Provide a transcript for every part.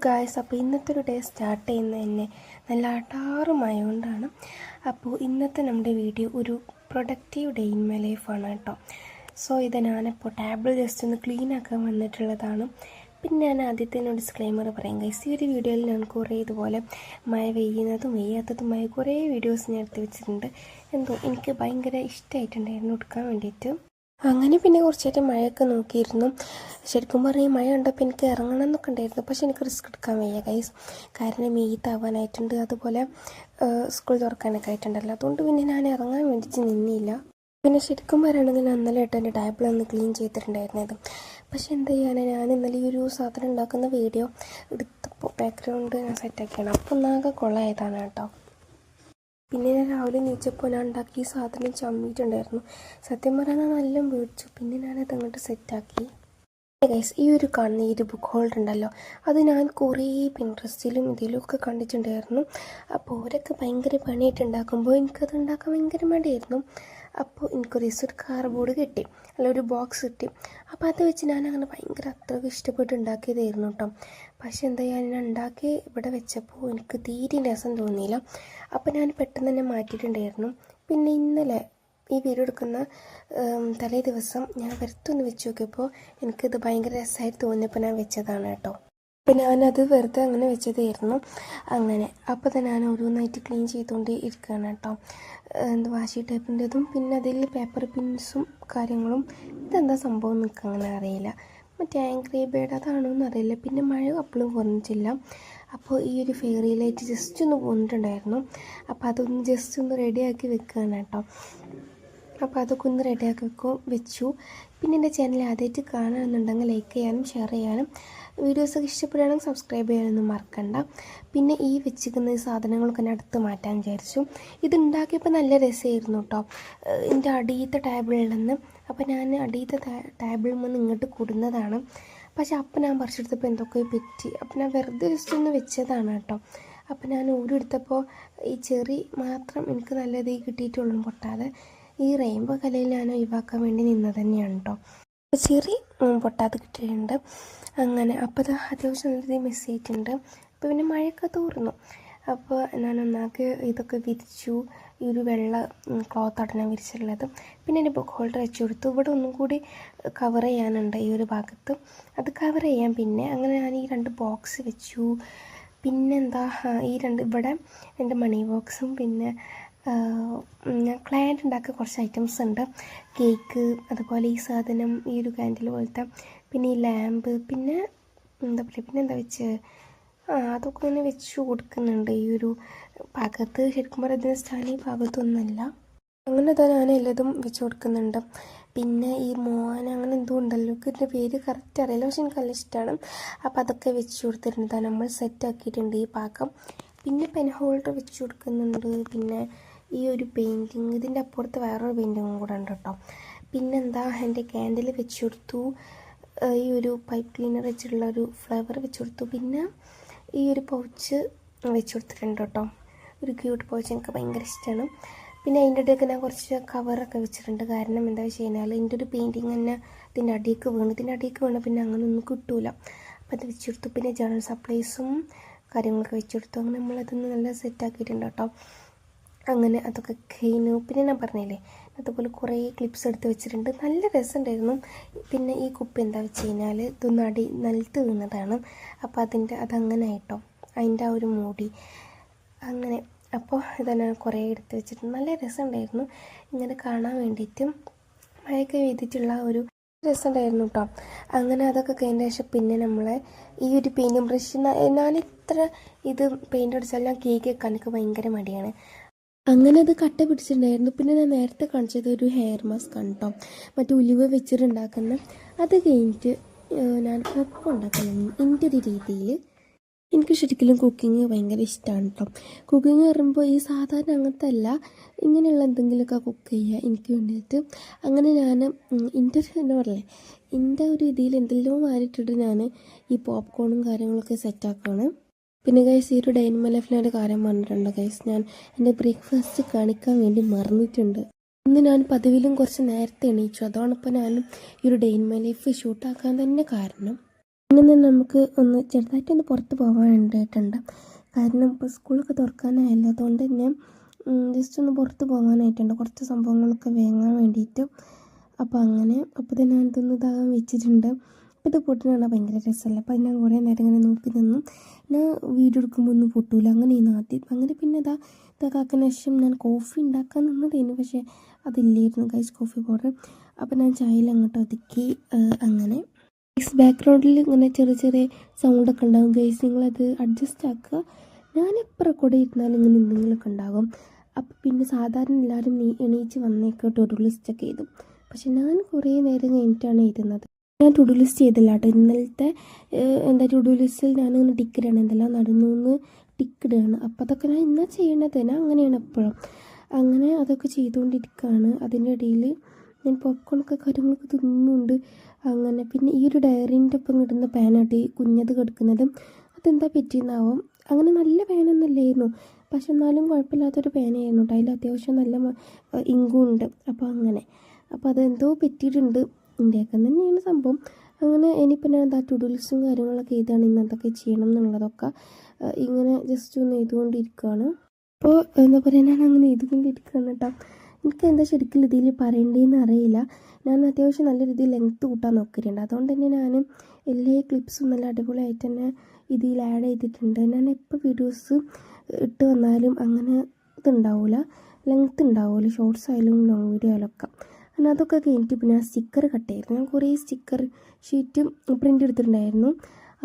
Guys, അപ്പോൾ ഇന്നത്തെ ഒരു ഡേ സ്റ്റാർട്ട് ചെയ്യുന്നത് തന്നെ നല്ല അടാറുമായതുകൊണ്ടാണ്. അപ്പോൾ ഇന്നത്തെ നമ്മുടെ വീഡിയോ ഒരു പ്രൊഡക്റ്റീവ് ഡേ ഇൻ മൈ ലൈഫാണ് കേട്ടോ. സോ ഇത് ഞാനിപ്പോൾ ടേബിൾ ജസ്റ്റ് ഒന്ന് ക്ലീൻ ആക്കാൻ വന്നിട്ടുള്ളതാണ്. പിന്നെ ഞാൻ ആദ്യത്തെ ഡിസ്ക്ലെയിമർ പറയാം ഗൈസ്, ഈ ഒരു വീഡിയോയിൽ ഞാൻ കുറേ ഇതുപോലെ മഴ പെയ്യുന്നതും പെയ്യാത്തതുമായ കുറേ വീഡിയോസ് ഞാൻ എടുത്ത് വെച്ചിട്ടുണ്ട്. എന്തോ എനിക്ക് ഭയങ്കര ഇഷ്ടമായിട്ടുണ്ടായിരുന്നു എടുക്കാൻ വേണ്ടിയിട്ട്. അങ്ങനെ പിന്നെ കുറച്ചായിട്ട് മഴയൊക്കെ നോക്കിയിരുന്നു. ശരിക്കും പറഞ്ഞാൽ മഴ കണ്ടപ്പോൾ എനിക്ക് ഇറങ്ങണം എന്നൊക്കെ ഉണ്ടായിരുന്നു, പക്ഷെ എനിക്ക് റിസ്ക് എടുക്കാൻ വയ്യ ഗൈസ്. കാരണം മെയ്ത്താവാനായിട്ടുണ്ട്, അതുപോലെ സ്കൂൾ തുറക്കാനൊക്കെ ആയിട്ടുണ്ടല്ലോ. അതുകൊണ്ട് പിന്നെ ഞാൻ ഇറങ്ങാൻ വേണ്ടിയിട്ട് നിന്നില്ല. പിന്നെ ശരിക്കും പറയുകയാണെങ്കിൽ ഞാൻ ഇന്നലെ ഇട്ട് എൻ്റെ ടേബിൾ ഒന്ന് ക്ലീൻ ചെയ്തിട്ടുണ്ടായിരുന്നത്. പക്ഷെ എന്ത് ചെയ്യാൻ, ഞാൻ ഇന്നലെ ഈ ഒരു സാധനം ഉണ്ടാക്കുന്ന വീഡിയോ എടുത്തപ്പോൾ ബാക്ക്ഗ്രൗണ്ട് ഞാൻ സെറ്റാക്കിയാണ്. അപ്പോൾ ഒന്നാകെ കൊള്ളായതാണ് കേട്ടോ. പിന്നെ ഞാൻ രാവിലെ നീച്ചപ്പോൾ ഞാൻ ഉണ്ടാക്കിയ സാധനം ചമ്മിയിട്ടുണ്ടായിരുന്നു. സത്യം പറഞ്ഞാൽ നല്ല മേടിച്ചു. പിന്നെ ഞാനത് അങ്ങോട്ട് സെറ്റാക്കി. ഗൈസ്, ഈ ഒരു കാണുന്ന ഈ ഒരു ബുക്ക് ഹോൾഡർ ഉണ്ടല്ലോ, അത് ഞാൻ കുറേ പിൻട്രസ്റ്റിലും ഇതിലൊക്കെ കണ്ടിട്ടുണ്ടായിരുന്നു. അപ്പോൾ അവരൊക്കെ ഭയങ്കര പണിയായിട്ട് ഉണ്ടാക്കുമ്പോൾ എനിക്കത് ഉണ്ടാക്കാൻ ഭയങ്കര മടിയായിരുന്നു. അപ്പോൾ എനിക്കൊരു ഒരു കാർഡ്ബോർഡ് കിട്ടി, അല്ല ഒരു ബോക്സ് കിട്ടി. അപ്പോൾ അത് വെച്ച് ഞാൻ അങ്ങനെ ഭയങ്കര അത്രയ്ക്ക് ഇഷ്ടപ്പെട്ട് ഉണ്ടാക്കിയതായിരുന്നു കേട്ടോ. പക്ഷെ എന്താ ഞാൻ ഉണ്ടാക്കി ഇവിടെ വെച്ചപ്പോൾ എനിക്ക് തീരെ രസം തോന്നിയില്ല. അപ്പോൾ ഞാൻ പെട്ടെന്ന് തന്നെ മാറ്റിയിട്ടുണ്ടായിരുന്നു. പിന്നെ ഇന്നലെ ഈ വീഡിയോ എടുക്കുന്ന തലേ ദിവസം ഞാൻ വെറുത്തൊന്ന് വെച്ച് നോക്കിയപ്പോൾ എനിക്കിത് ഭയങ്കര രസമായിട്ട് തോന്നിയപ്പോൾ ഞാൻ വെച്ചതാണ് കേട്ടോ. അപ്പോൾ ഞാനത് വെറുതെ അങ്ങനെ വെച്ചതായിരുന്നു. അങ്ങനെ അപ്പോൾ തന്നെ ഞാൻ ഓരോന്നായിട്ട് ക്ലീൻ ചെയ്തുകൊണ്ട് ഇരിക്കുകയാണ് കേട്ടോ. വാശി ടൈപ്പിൻ്റെതും പിന്നെ അതിൽ പേപ്പർ പിൻസും കാര്യങ്ങളും. ഇതെന്താ സംഭവം എനിക്ക് അങ്ങനെ അറിയില്ല. മറ്റേ ആംഗ്രി ബേർഡ് അതാണോന്ന് അറിയില്ല. പിന്നെ മഴ അപ്പോഴും കുറഞ്ഞിട്ടില്ല. അപ്പോൾ ഈ ഒരു ഫെയറി ലൈറ്റ് ജസ്റ്റ് ഒന്ന് പോന്നിട്ടുണ്ടായിരുന്നു. അപ്പോൾ അതൊന്ന് ജസ്റ്റ് ഒന്ന് റെഡിയാക്കി വെക്കുകയാണ് കേട്ടോ. അപ്പോൾ അതൊക്കെ ഒന്ന് റെഡിയാക്കി വെച്ചു. പിന്നെ എൻ്റെ ചാനൽ ആദ്യമായിട്ട് കാണണമെന്നുണ്ടെങ്കിൽ ലൈക്ക് ചെയ്യാനും ഷെയർ ചെയ്യാനും, വീഡിയോസൊക്കെ ഇഷ്ടപ്പെടുകയാണെങ്കിൽ സബ്സ്ക്രൈബ് ചെയ്യാനൊന്നും മറക്കണ്ട. പിന്നെ ഈ വെച്ചിരിക്കുന്ന സാധനങ്ങളൊക്കെ ഞാൻ അടുത്ത് മാറ്റാൻ വിചാരിച്ചു. ഇത് ഉണ്ടാക്കിയപ്പോൾ നല്ല രസമായിരുന്നു കേട്ടോ. എൻ്റെ അടിയത്തെ ടേബിളിൽ നിന്ന്, അപ്പോൾ ഞാൻ അടിയത്തെ ടേബിളിൽ നിന്ന് ഇങ്ങോട്ട് കൂടുന്നതാണ്. പക്ഷെ അപ്പം ഞാൻ പറിച്ചെടുത്തപ്പോൾ എന്തൊക്കെയോ പറ്റി. അപ്പം ഞാൻ വെറുതെ ജസ്റ്റ് ഒന്ന് വെച്ചതാണ് കേട്ടോ. അപ്പം ഞാൻ ഊരെടുത്തപ്പോൾ ഈ ചെറി മാത്രം എനിക്ക് നല്ല ഇതായി കിട്ടിയിട്ടുള്ളൂ, പൊട്ടാതെ. ഈ റെയിൻബോ കലയിൽ ഞാൻ ഒഴിവാക്കാൻ വേണ്ടി നിന്നത് തന്നെയാണ് കേട്ടോ. അപ്പോൾ ചെറി പൊട്ടാതെ കിട്ടിയിട്ടുണ്ട്. അങ്ങനെ അപ്പോൾ അത് അത്യാവശ്യം നല്ല രീതിയിൽ മിസ് ചെയ്തിട്ടുണ്ട്. അപ്പോൾ പിന്നെ മഴയൊക്കെ തോർന്നു. അപ്പോൾ ഞാൻ ഒന്നാക്കി ഇതൊക്കെ വിരിച്ചു. ഈ ഒരു വെള്ള ക്ലോത്താണ് ഞാൻ വിരിച്ചിട്ടുള്ളത്. പിന്നെ എൻ്റെ ബുക്ക് ഹോൾഡർ വെച്ച് കൊടുത്തു. ഇവിടെ ഒന്നും കൂടി കവർ ചെയ്യാനുണ്ട് ഈ ഒരു ഭാഗത്ത്, അത് കവർ ചെയ്യാം. പിന്നെ അങ്ങനെ ഞാൻ ഈ 2 ബോക്സ് വെച്ചു. പിന്നെന്താ, ഈ 2 ഇവിടെ എൻ്റെ മണി ബോക്സും പിന്നെ ഞാൻ ക്ലയൻറ്റ് ഉണ്ടാക്കിയ കുറച്ച് ഐറ്റംസ് ഉണ്ട്. കേക്ക്, അതുപോലെ ഈ സാധനം, ഈ ഒരു കാൻഡിൽ പോലത്തെ, പിന്നെ ഈ ലാമ്പ്, പിന്നെ എന്താ പറയുക, പിന്നെ എന്താ വെച്ച് അതൊക്കെ ഒന്ന് വെച്ചു കൊടുക്കുന്നുണ്ട് ഈ ഒരു ഭാഗത്ത്. ശരിക്കും പറഞ്ഞാൽ ഇതിന് സ്റ്റാൻഡ് ഈ ഭാഗത്തൊന്നുമല്ല. അങ്ങനെ തന്നെ ഞാൻ എല്ലാതും വെച്ച് കൊടുക്കുന്നുണ്ട്. പിന്നെ ഈ മോൻ അങ്ങനെ എന്തോ ഉണ്ടല്ലോ, ഇതിൻ്റെ പേര് കറക്റ്റ് അറിയില്ല, പക്ഷെ എനിക്ക് നല്ല ഇഷ്ടമാണ്. അപ്പോൾ അതൊക്കെ വെച്ച് കൊടുത്തിട്ടുണ്ട്. നമ്മൾ സെറ്റാക്കിയിട്ടുണ്ട് ഈ ഭാഗം. പിന്നെ പെൻ ഹോൾഡർ വെച്ച് കൊടുക്കുന്നുണ്ട്. പിന്നെ ഈ ഒരു പെയിൻറ്റിങ്, ഇതിൻ്റെ അപ്പുറത്ത് വേറൊരു പെയിൻറ്റിങ്ങും കൂടെ ഉണ്ട് കേട്ടോ. പിന്നെന്താ, എൻ്റെ ക്യാൻഡിൽ വെച്ച് കൊടുത്തു. ഈ ഒരു പൈപ്പ് ക്ലീനർ വെച്ചിട്ടുള്ള ഒരു ഫ്ലവർ വെച്ച് കൊടുത്തു. പിന്നെ ഈ ഒരു പൗച്ച് വെച്ച് കൊടുത്തിട്ടുണ്ട് കേട്ടോ. ഒരു ക്യൂട്ട് പൗച്ച്, എനിക്ക് ഭയങ്കര ഇഷ്ടമാണ്. പിന്നെ അതിൻ്റെ ഇടയ്ക്ക് ഞാൻ കുറച്ച് കവറൊക്കെ വെച്ചിട്ടുണ്ട്. കാരണം എന്താ വെച്ച് കഴിഞ്ഞാൽ ഇതിൻ്റെ ഒരു പെയിൻറ്റിങ് തന്നെ ഇതിൻ്റെ അടിയൊക്കെ വീണ് പിന്നെ അങ്ങനെ ഒന്നും കിട്ടൂല. അപ്പോൾ അത് വെച്ച് കൊടുത്തു. പിന്നെ ജനറൽ സപ്ലൈസും കാര്യങ്ങളൊക്കെ വെച്ച് കൊടുത്തു. അങ്ങനെ നമ്മളതൊന്ന് നല്ല സെറ്റാക്കിയിട്ടുണ്ട് കേട്ടോ. അങ്ങനെ അതൊക്കെ കഴിഞ്ഞു. പിന്നെ ഞാൻ പറഞ്ഞില്ലേ, അതുപോലെ കുറേ ക്ലിപ്സ് എടുത്ത് വെച്ചിട്ടുണ്ട്. നല്ല രസമുണ്ടായിരുന്നു. പിന്നെ ഈ കുപ്പി എന്താ വെച്ച് കഴിഞ്ഞാൽ ഇതൊന്ന് നിലത്ത് വീണതാണ്. അപ്പോൾ അതങ്ങനെ ആയിട്ടോ, അതിൻ്റെ ആ ഒരു മൂടി അങ്ങനെ. അപ്പോൾ ഇതന്നെ കുറേ എടുത്ത് വെച്ചിട്ടുണ്ട്. നല്ല രസമുണ്ടായിരുന്നു ഇങ്ങനെ കാണാൻ വേണ്ടിയിട്ടും. മഴയൊക്കെ പെയ്തിട്ടുള്ള ഒരു രസമുണ്ടായിരുന്നു കേട്ടോ. അങ്ങനെ അതൊക്കെ കഴിഞ്ഞ ശേഷം പിന്നെ നമ്മളെ ഈ ഒരു പെയിൻറ്റിങ് ബ്രഷ്, ഞാൻ ഇത്ര ഇത് പെയിൻ്റ് അടിച്ചാൽ ഞാൻ കേക്ക് വെക്കാൻ എനിക്ക് ഭയങ്കര മടിയാണ്. അങ്ങനെ അത് കട്ട പിടിച്ചിട്ടുണ്ടായിരുന്നു. പിന്നെ ഞാൻ നേരത്തെ കാണിച്ചത് ഒരു ഹെയർ മാസ്ക് ആണ് കേട്ടോ, മറ്റേ ഉലുവ വെച്ചിട്ടുണ്ടാക്കുന്ന. അത് കഴിഞ്ഞിട്ട് ഞാൻ പപ്പ് ഉണ്ടാക്കണം എൻ്റെ ഒരു രീതിയിൽ. എനിക്ക് ശരിക്കും കുക്കിങ് ഭയങ്കര ഇഷ്ടമാണ് കേട്ടോ. കുക്കിങ് പറയുമ്പോൾ ഈ സാധാരണ അങ്ങനത്തെ അല്ല, ഇങ്ങനെയുള്ള എന്തെങ്കിലുമൊക്കെ കുക്ക് ചെയ്യുക എനിക്ക് വേണ്ടിയിട്ട്. അങ്ങനെ ഞാൻ എൻ്റെ എന്താ പറയുക, എൻ്റെ ഒരു ഇതിൽ എന്തെല്ലാം മാറിയിട്ടിട്ട് ഞാൻ ഈ പോപ്കോണും കാര്യങ്ങളൊക്കെ സെറ്റാക്കുകയാണ്. പിന്നെ ഗൈസ്, ഈ ഒരു ഡേ ഇൻ മൈ ലൈഫിലൊരു കാര്യം പറഞ്ഞിട്ടുണ്ട് ഗൈസ്, ഞാൻ എൻ്റെ ബ്രേക്ക്ഫാസ്റ്റ് കാണിക്കാൻ വേണ്ടി മറന്നിട്ടുണ്ട്. ഇന്ന് ഞാൻ പതിവിലും കുറച്ച് നേരത്തെ എണീച്ചു. അതാണ് ഇപ്പോൾ ഞാനും ഈ ഒരു ഡേ ഇൻ മൈ ലൈഫ് ഷൂട്ടാക്കാൻ തന്നെ കാരണം. ഇന്ന് നമുക്ക് ഒന്ന് ചെറുതായിട്ടൊന്ന് പുറത്ത് പോകാനായിട്ടുണ്ട്. കാരണം ഇപ്പോൾ സ്കൂളൊക്കെ തുറക്കാനായല്ലോ, അതുകൊണ്ട് തന്നെ ജസ്റ്റ് ഒന്ന് പുറത്ത് പോകാനായിട്ടുണ്ട്, കുറച്ച് സംഭവങ്ങളൊക്കെ വാങ്ങാൻ വേണ്ടിയിട്ട്. അപ്പോൾ തന്നെ ഞാനിതൊന്ന് ഇതാകാൻ വെച്ചിട്ടുണ്ട്. അപ്പോൾ ഇത് പൊട്ടിനാണ് ഭയങ്കര രസമല്ല. അപ്പോൾ ഞാൻ കുറേ നേരം ഇങ്ങനെ നോക്കി നിന്നു. ഞാൻ വീഡിയോ എടുക്കുമ്പോൾ ഒന്നും പൊട്ടൂല, അങ്ങനെയാണ് ആദ്യം. പിന്നെ ഇതാക്കാന് ശേഷം ഞാൻ കോഫി ഉണ്ടാക്കാൻ നിന്നതായിരുന്നു, പക്ഷേ അതില്ലായിരുന്നു ഗൈസ്, കോഫി പൗഡർ. അപ്പോൾ ഞാൻ ചായയിൽ അങ്ങോട്ട് ഒതുക്കി. അങ്ങനെ ബാക്ക്ഗ്രൗണ്ടിൽ ഇങ്ങനെ ചെറിയ സൗണ്ടൊക്കെ ഉണ്ടാകും ഗൈസ്, നിങ്ങളത് അഡ്ജസ്റ്റ് ആക്കുക. ഞാൻ എപ്പോൾ റെക്കോർഡ് ചെയ്തിരുന്നാലും ഇങ്ങനെ എന്തെങ്കിലുമൊക്കെ ഉണ്ടാകും. അപ്പോൾ പിന്നെ സാധാരണ എല്ലാവരും എണീച്ച് വന്നേക്ക് ടു ലിസ്റ്റൊക്കെ ചെയ്തു. പക്ഷെ ഞാൻ കുറേ നേരം കഴിഞ്ഞിട്ടാണ് എഴുതുന്നത്. ഞാൻ ടു ലിസ്റ്റ് ചെയ്തില്ല കേട്ടോ. ഇന്നലത്തെ ടു ലിസ്റ്റിൽ ഞാനിങ്ങനെ ടിക്കിടാണ്, എന്തെല്ലാം നടന്നു എന്ന് ടിക്കിടുകയാണ്. അപ്പോൾ അതൊക്കെ ഞാൻ എന്നാ ചെയ്യണത്, ഞാൻ അങ്ങനെയാണ് എപ്പോഴും. അങ്ങനെ അതൊക്കെ ചെയ്തുകൊണ്ടിരിക്കുകയാണ്. അതിൻ്റെ ഇടയിൽ ഞാൻ പോപ്കോണൊക്കെ കാര്യങ്ങളൊക്കെ തിന്നുന്നുണ്ട്. അങ്ങനെ പിന്നെ ഈ ഒരു ഡയറീൻ്റെ ഒപ്പം കിട്ടുന്ന പാനായിട്ട് ഈ കുഞ്ഞത് കിടക്കുന്നത്, അതെന്താ പറ്റിയെന്നാവും. അങ്ങനെ നല്ല പാനൊന്നും അല്ലായിരുന്നു, പക്ഷെ എന്നാലും കുഴപ്പമില്ലാത്തൊരു പാനായിരുന്നു കേട്ടോ. അതിൽ അത്യാവശ്യം നല്ല ഇങ്കും ഉണ്ട്. അപ്പോൾ അതെന്തോ പറ്റിയിട്ടുണ്ട്. ഇന്ത്യയൊക്കെ തന്നെയാണ് സംഭവം. അങ്ങനെ ഇനിയിപ്പോൾ ഞാൻ ടു ലിസ്റ്റും കാര്യങ്ങളൊക്കെ എഴുതാണ്, ഇന്നതൊക്കെ ചെയ്യണം എന്നുള്ളതൊക്കെ ഇങ്ങനെ ജസ്റ്റ് ഒന്ന് എഴുതുകൊണ്ടിരിക്കുകയാണ്. അപ്പോൾ എന്താ പറയുക, ഞാൻ അങ്ങനെ എഴുതുകൊണ്ടിരിക്കുകയാണ് കേട്ടോ. എനിക്ക് എന്താ ശരിക്കും ഇതിൽ പറയേണ്ടതെന്ന് അറിയില്ല. ഞാൻ അത്യാവശ്യം നല്ല രീതിയിൽ ലെങ്ത്ത് കൂട്ടാൻ നോക്കിയിട്ടുണ്ട്. അതുകൊണ്ട് തന്നെ ഞാൻ എല്ലാ ക്ലിപ്സും നല്ല അടിപൊളിയായിട്ട് തന്നെ ഇതിൽ ആഡ് ചെയ്തിട്ടുണ്ട്. ഞാൻ എപ്പോൾ വീഡിയോസ് ഇട്ട് വന്നാലും അങ്ങനെ ഇതുണ്ടാവില്ല, ലെങ്ത്ത് ഉണ്ടാവില്ല, ഷോർട്സ് ആയാലും ലോങ് വീഡിയോ ആയാലും ഒക്കെ. അങ്ങനെ അതൊക്കെ കഴിഞ്ഞിട്ട് പിന്നെ സ്റ്റിക്കർ കട്ട് ചെയ്തിരുന്നു. ഞാൻ കുറേ സ്റ്റിക്കർ ഷീറ്റും പ്രിൻ്റ് എടുത്തിട്ടുണ്ടായിരുന്നു.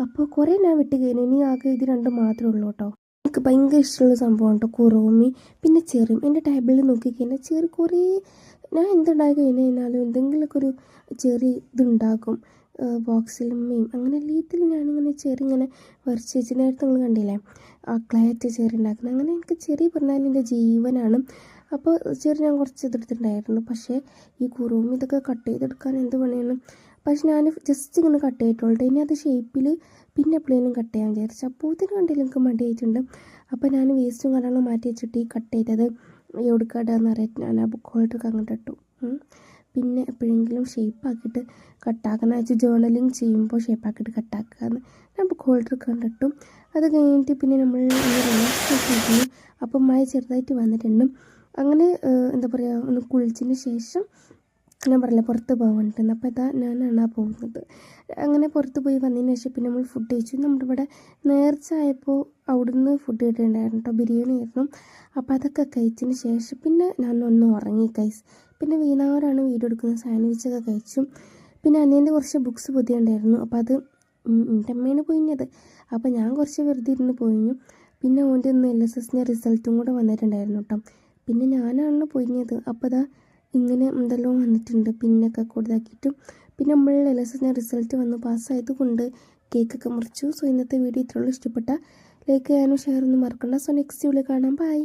അപ്പോൾ കുറേ ഞാൻ വിട്ട് കഴിഞ്ഞു, ഇനി ആകെ ഇത് രണ്ടും മാത്രമേ ഉള്ളൂ കേട്ടോ. എനിക്ക് ഭയങ്കര ഇഷ്ടമുള്ള സംഭവം കേട്ടോ കുറോമി, പിന്നെ ചെറിയും. എൻ്റെ ടേബിളിൽ നോക്കിക്കഴിഞ്ഞാൽ ചെറി കുറേ ഞാൻ എന്തുണ്ടാക്കി കഴിഞ്ഞാലും എന്തെങ്കിലുമൊക്കെ ഒരു ചെറിയ ഇതുണ്ടാക്കും ബോക്സിലും അങ്ങനെ എല്ലാത്തിലും ഞാനിങ്ങനെ ചെറിയ ഇങ്ങനെ വരച്ച് വെച്ച്. നേരത്തെ നിങ്ങൾ കണ്ടില്ലേ ആ ക്ലാറ്റ് ചെറി ഉണ്ടാക്കുന്നത്. അങ്ങനെ എനിക്ക് ചെറിയ പറഞ്ഞാൽ എൻ്റെ ജീവനാണ്. അപ്പോൾ ചെറിയ ഞാൻ കുറച്ച് ഇതെടുത്തിട്ടുണ്ടായിരുന്നു. പക്ഷേ ഈ കുറോമി ഇതൊക്കെ കട്ട് ചെയ്തെടുക്കാൻ എന്ത് പണിയാണ്. പക്ഷെ ഞാൻ ജസ്റ്റ് ഇങ്ങനെ കട്ട് ചെയ്തിട്ടുള്ളൂ. ഇനി അത് ഷേപ്പിൽ പിന്നെ എപ്പോഴേലും കട്ട് ചെയ്യാൻ വിചാരിച്ചു. അപ്പോൾ ഇതിന് കണ്ടില്ല എനിക്ക് മടിയായിട്ടുണ്ട്. അപ്പോൾ ഞാൻ വേസ്റ്റും കാര്യങ്ങളും മാറ്റി വെച്ചിട്ട് ഈ കട്ട് ചെയ്തത് എവിടെക്കാടാന്ന് അറിയാം ഞാൻ ആ ബുക്ക് ഹോൾഡർക്ക് അങ്ങോട്ട് ഇട്ടു. പിന്നെ എപ്പോഴെങ്കിലും ഷേപ്പാക്കിയിട്ട് കട്ടാക്കുന്ന വെച്ച് ജേർണലിങ് ചെയ്യുമ്പോൾ ഷേപ്പാക്കിയിട്ട് കട്ടാക്കാന്ന് ഞാൻ ബുക്ക് ഹോൾഡർക്ക് കണ്ടിട്ടു. അത് കഴിഞ്ഞിട്ട് പിന്നെ നമ്മൾ റിലാക്സ്. അപ്പം മഴ ചെറുതായിട്ട് വന്നിട്ടുണ്ട്. അങ്ങനെ എന്താ പറയുക, ഒന്ന് കുളിച്ചതിന് ശേഷം ഞാൻ പറഞ്ഞില്ല പുറത്ത് പോകാനുണ്ടെന്ന്. അപ്പോൾ ഞാനാണ് പോകുന്നത്. അങ്ങനെ പുറത്ത് പോയി വന്നതിന് ശേഷം പിന്നെ നമ്മൾ ഫുഡ് കഴിച്ചു. നമ്മുടെ ഇവിടെ നേർച്ച ആയപ്പോൾ അവിടുന്ന് ഫുഡ് കിട്ടിയിട്ടുണ്ടായിരുന്നു കേട്ടോ, ബിരിയാണി ആയിരുന്നു. അപ്പോൾ അതൊക്കെ കഴിച്ചതിന് ശേഷം പിന്നെ ഞാൻ ഒന്ന് ഉറങ്ങി കൈസ്. പിന്നെ വീണാറാണ് വീഡിയോ എടുക്കുന്ന, സാൻഡ്വിച്ചൊക്കെ കഴിച്ചു. പിന്നെ അനിയൻ്റെ കുറച്ച് ബുക്സ് പൊതിയുണ്ടായിരുന്നു. അപ്പോൾ അത് എൻ്റെ അമ്മയാണ് പൊയിഞ്ഞത്. അപ്പോൾ ഞാൻ കുറച്ച് വെറുതെ ഇരുന്ന് പൊയിഞ്ഞു. പിന്നെ ഓൻ്റെ ഒന്ന് LSSൻ്റെ റിസൾട്ടും കൂടെ വന്നിട്ടുണ്ടായിരുന്നു കേട്ടോ. പിന്നെ ഞാനാണ് പൊയിഞ്ഞത്. അപ്പോൾ ഇങ്ങനെ എന്തെല്ലാം വന്നിട്ടുണ്ട്, പിന്നൊക്കെ കൊടുത്താക്കിയിട്ടും. പിന്നെ നമ്മൾ LSSൻ്റെ റിസൾട്ട് വന്ന് പാസ്സായത് കൊണ്ട് കേക്കൊക്കെ മുറിച്ചു. സോ ഇന്നത്തെ വീഡിയോ ഇത്രയുള്ളൂ. ഇഷ്ടപ്പെട്ട ലൈക്ക് ചെയ്യാനും ഷെയർ ഒന്നും മറക്കണ്ട. സോ നെക്സ്റ്റ് വീഡിയോ കാണാം. ബൈ.